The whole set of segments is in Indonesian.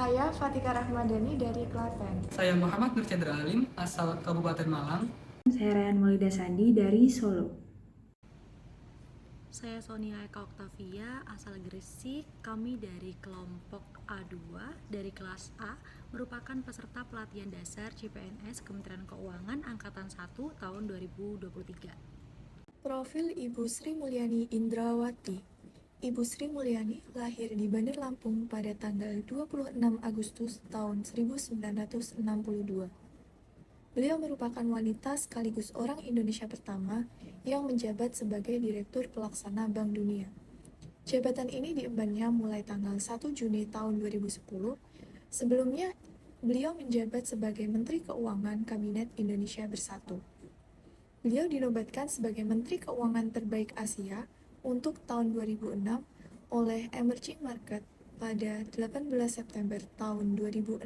Saya Fatika Rahmadani dari Klaten. Saya Muhammad Nur Chandra Alim, asal Kabupaten Malang. Saya Ryan Maulida Sandi dari Solo. Saya Sonia Eka Oktavia, asal Gresik. Kami dari kelompok A2 dari kelas A, merupakan peserta pelatihan dasar CPNS Kementerian Keuangan Angkatan 1 tahun 2023. Profil Ibu Sri Mulyani Indrawati. Ibu Sri Mulyani lahir di Bandar Lampung pada tanggal 26 Agustus tahun 1962. Beliau merupakan wanita sekaligus orang Indonesia pertama yang menjabat sebagai Direktur Pelaksana Bank Dunia. Jabatan ini diembannya mulai tanggal 1 Juni tahun 2010. Sebelumnya, beliau menjabat sebagai Menteri Keuangan Kabinet Indonesia Bersatu. Beliau dinobatkan sebagai Menteri Keuangan Terbaik Asia untuk tahun 2006 oleh Emerging Market pada 18 September tahun 2006.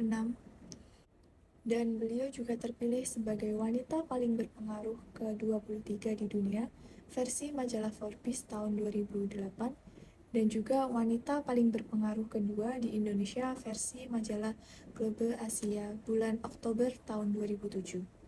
Dan beliau juga terpilih sebagai wanita paling berpengaruh ke-23 di dunia versi majalah Forbes tahun 2008 dan juga wanita paling berpengaruh kedua di Indonesia versi majalah Globe Asia bulan Oktober tahun 2007.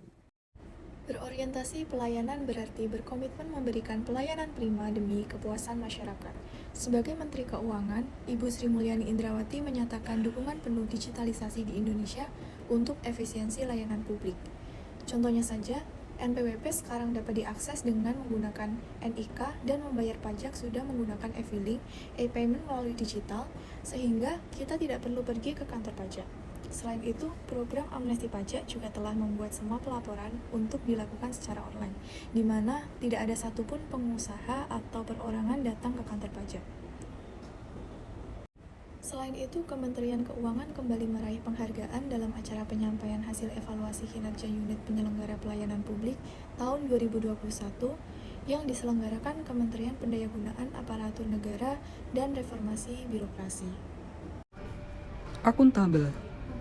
Berorientasi pelayanan berarti berkomitmen memberikan pelayanan prima demi kepuasan masyarakat. Sebagai Menteri Keuangan, Ibu Sri Mulyani Indrawati menyatakan dukungan penuh digitalisasi di Indonesia untuk efisiensi layanan publik. Contohnya saja, NPWP sekarang dapat diakses dengan menggunakan NIK dan membayar pajak sudah menggunakan e-filing, e-payment melalui digital, sehingga kita tidak perlu pergi ke kantor pajak. Selain itu, program amnesti pajak juga telah membuat semua pelaporan untuk dilakukan secara online, di mana tidak ada satupun pengusaha atau perorangan datang ke kantor pajak. Selain itu, Kementerian Keuangan kembali meraih penghargaan dalam acara penyampaian hasil evaluasi kinerja unit penyelenggara pelayanan publik tahun 2021 yang diselenggarakan Kementerian Pendayagunaan Aparatur Negara dan Reformasi Birokrasi. Akuntabel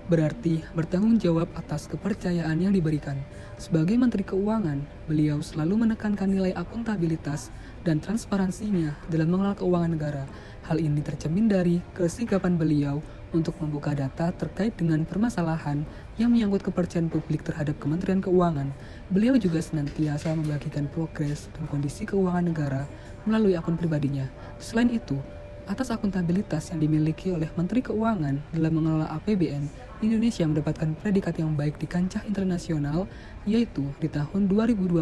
berarti bertanggung jawab atas kepercayaan yang diberikan. Sebagai Menteri Keuangan, beliau selalu menekankan nilai akuntabilitas dan transparansinya dalam mengelola keuangan negara. Hal ini tercermin dari kesikapan beliau untuk membuka data terkait dengan permasalahan yang menyangkut kepercayaan publik terhadap Kementerian Keuangan. Beliau juga senantiasa membagikan progres dan kondisi keuangan negara melalui akun pribadinya. Selain itu, atas akuntabilitas yang dimiliki oleh Menteri Keuangan dalam mengelola APBN, Indonesia mendapatkan predikat yang baik di kancah internasional, yaitu di tahun 2022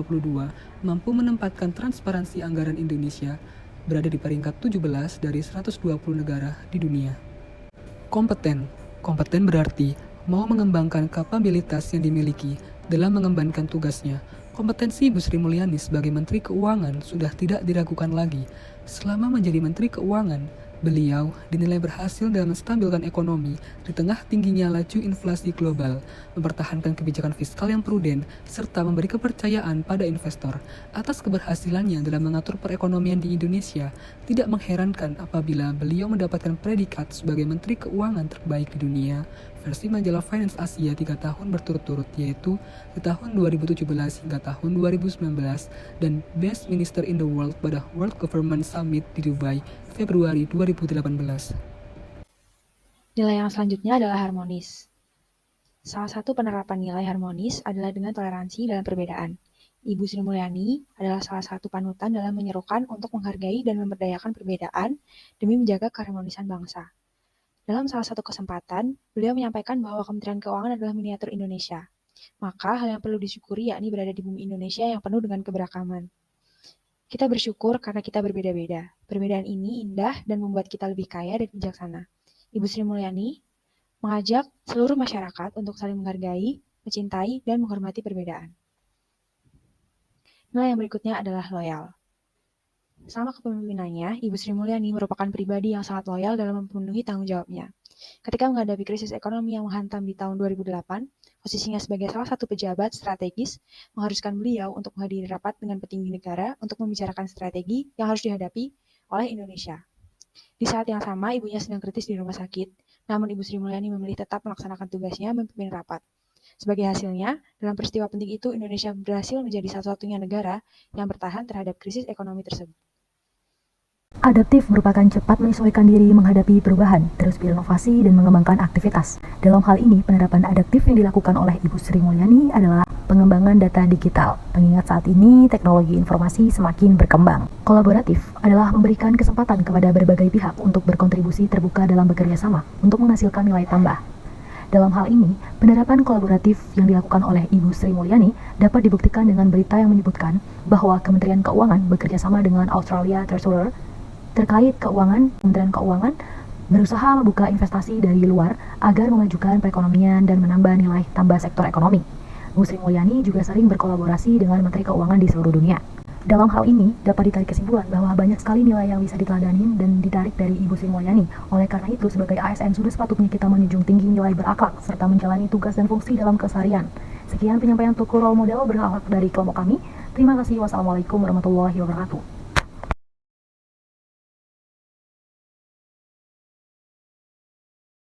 mampu menempatkan transparansi anggaran Indonesia berada di peringkat 17 dari 120 negara di dunia. Kompeten berarti mau mengembangkan kapabilitas yang dimiliki dalam mengembankan tugasnya. Kompetensi Ibu Sri Mulyani sebagai Menteri Keuangan sudah tidak diragukan lagi. Selama menjadi Menteri Keuangan, beliau dinilai berhasil dalam menstabilkan ekonomi di tengah tingginya laju inflasi global, mempertahankan kebijakan fiskal yang pruden, serta memberi kepercayaan pada investor. Atas keberhasilannya dalam mengatur perekonomian di Indonesia, tidak mengherankan apabila beliau mendapatkan predikat sebagai Menteri Keuangan terbaik di dunia versi majalah Finance Asia 3 tahun berturut-turut, yaitu di tahun 2017 hingga tahun 2019 dan Best Minister in the World pada World Government Summit di Dubai Februari 2018. Nilai yang selanjutnya adalah harmonis. Salah satu penerapan nilai harmonis adalah dengan toleransi dalam perbedaan. Ibu Sri Mulyani adalah salah satu panutan dalam menyerukan untuk menghargai dan memberdayakan perbedaan demi menjaga keharmonisan bangsa. Dalam salah satu kesempatan, beliau menyampaikan bahwa Kementerian Keuangan adalah miniatur Indonesia. Maka hal yang perlu disyukuri yakni berada di bumi Indonesia yang penuh dengan keberagaman. Kita bersyukur karena kita berbeda-beda. Perbedaan ini indah dan membuat kita lebih kaya dan bijaksana. Ibu Sri Mulyani mengajak seluruh masyarakat untuk saling menghargai, mencintai, dan menghormati perbedaan. Nilai yang berikutnya adalah loyal. Selama kepemimpinannya, Ibu Sri Mulyani merupakan pribadi yang sangat loyal dalam memenuhi tanggung jawabnya. Ketika menghadapi krisis ekonomi yang menghantam di tahun 2008, posisinya sebagai salah satu pejabat strategis mengharuskan beliau untuk menghadiri rapat dengan petinggi negara untuk membicarakan strategi yang harus dihadapi oleh Indonesia. Di saat yang sama, ibunya sedang kritis di rumah sakit, namun Ibu Sri Mulyani memilih tetap melaksanakan tugasnya memimpin rapat. Sebagai hasilnya, dalam peristiwa penting itu, Indonesia berhasil menjadi satu-satunya negara yang bertahan terhadap krisis ekonomi tersebut. Adaptif merupakan cepat menyesuaikan diri menghadapi perubahan, terus berinovasi dan mengembangkan aktivitas. Dalam hal ini, penerapan adaptif yang dilakukan oleh Ibu Sri Mulyani adalah pengembangan data digital. Mengingat saat ini teknologi informasi semakin berkembang. Kolaboratif adalah memberikan kesempatan kepada berbagai pihak untuk berkontribusi terbuka dalam bekerja sama untuk menghasilkan nilai tambah. Dalam hal ini, penerapan kolaboratif yang dilakukan oleh Ibu Sri Mulyani dapat dibuktikan dengan berita yang menyebutkan bahwa Kementerian Keuangan bekerja sama dengan Australia Treasurer terkait keuangan. Kementerian Keuangan berusaha membuka investasi dari luar agar memajukan perekonomian dan menambah nilai tambah sektor ekonomi. Bu Sri Mulyani juga sering berkolaborasi dengan Menteri Keuangan di seluruh dunia. Dalam hal ini, dapat ditarik kesimpulan bahwa banyak sekali nilai yang bisa diteladani dan ditarik dari Ibu Sri Mulyani. Oleh karena itu, sebagai ASN sudah sepatutnya kita menjunjung tinggi nilai berakhlak serta menjalani tugas dan fungsi dalam keseharian. Sekian penyampaian untuk role model berakhlak dari kelompok kami. Terima kasih. Wassalamualaikum warahmatullahi wabarakatuh.